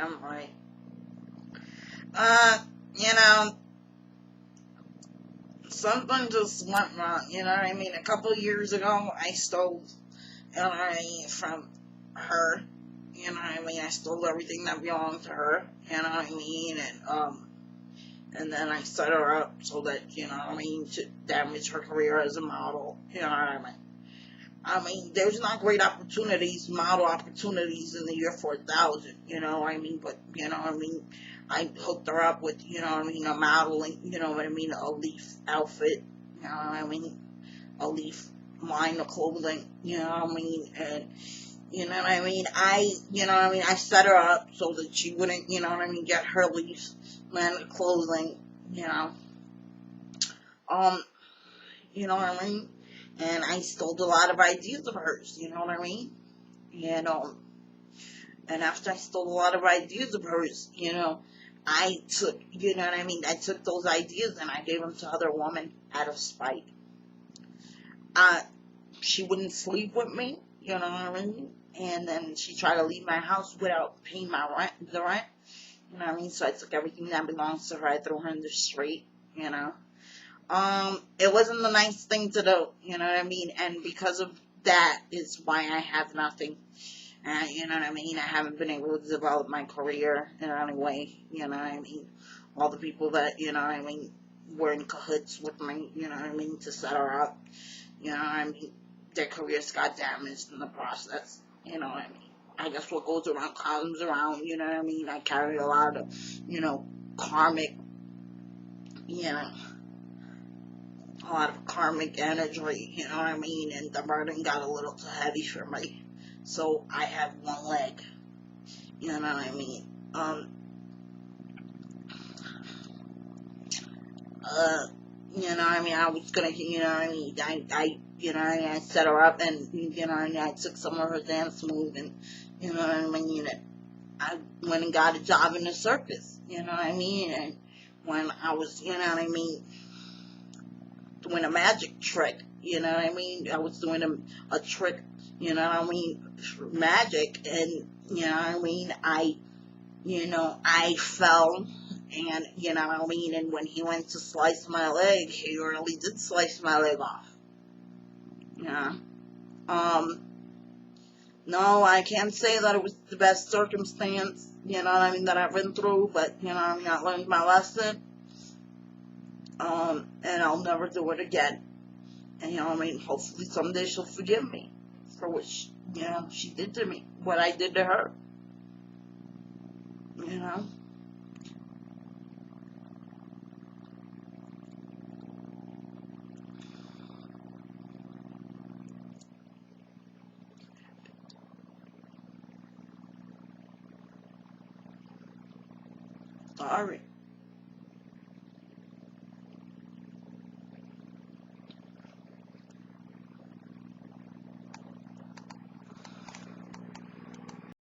family. Uh, you know, something just went wrong, you know what I mean? A couple of years ago, I stole, you know what I mean, from her, you know what I mean? I stole everything that belonged to her, you know what I mean? And then I set her up so that, you know what I mean, to damage her career as a model, you know what I mean? I mean, there's not great opportunities, model opportunities in the year 4000, you know what I mean? But, you know what I mean? I hooked her up with, you know what I mean, a modeling, you know what I mean, a leaf outfit, you know what I mean? A leaf line of clothing, you know what I mean? And, you know what I mean? You know what I mean? I set her up so that she wouldn't, you know what I mean, get her leaf line of clothing, you know? Um, you know what I mean? And I stole a lot of ideas of hers, you know what I mean? And and after I stole a lot of ideas of hers, you know, I took, you know what I mean? I took those ideas and I gave them to other women out of spite. Uh, she wouldn't sleep with me, you know what I mean? And then she tried to leave my house without paying the rent, you know what I mean? So I took everything that belongs to her, I threw her in the street, you know? It wasn't the nice thing to do, you know what I mean? And because of that is why I have nothing. You know what I mean? I haven't been able to develop my career in any way, you know what I mean? All the people that, you know what I mean, were in cahoots with me, you know what I mean, to set her up, you know what I mean? Their careers got damaged in the process, you know what I mean? I guess what goes around comes around, you know what I mean? I carry a lot of, you know, karmic, you know, a lot of karmic energy, you know what I mean? And the burden got a little too heavy for me. So I have one leg, you know what I mean? You know what I mean? I was gonna, you know what I mean? You know what I mean? I set her up and, you know what I mean? I took some of her dance moves and, you know what I mean? And I went and got a job in the circus, you know what I mean? And when I was, you know what I mean, doing a magic trick, you know what I mean? I was doing a trick, you know what I mean, for magic, and, you know what I mean, I fell, and, you know what I mean, and when he went to slice my leg, he really did slice my leg off, yeah, no, I can't say that it was the best circumstance, you know what I mean, that I've been through, but, you know what I mean, I learned my lesson, and I'll never do it again. And, you know what I mean, hopefully someday she'll forgive me for what you know, she did to me, what I did to her, you know. Sorry.